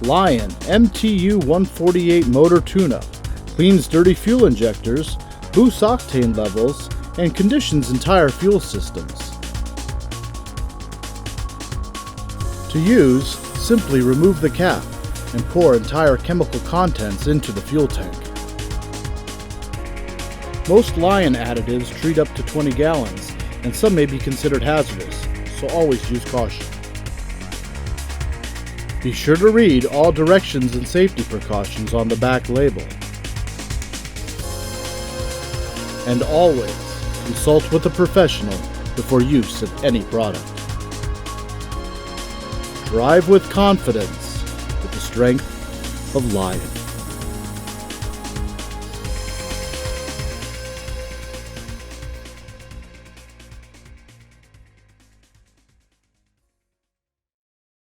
Lion MTU-148 motor tune-up cleans dirty fuel injectors, boosts octane levels, and conditions entire fuel systems. To use, simply remove the cap and pour entire chemical contents into the fuel tank. Most Lion additives treat up to 20 gallons, and some may be considered hazardous, so always use caution. Be sure to read all directions and safety precautions on the back label. And always consult with a professional before use of any product. Drive with confidence with the strength of Lion.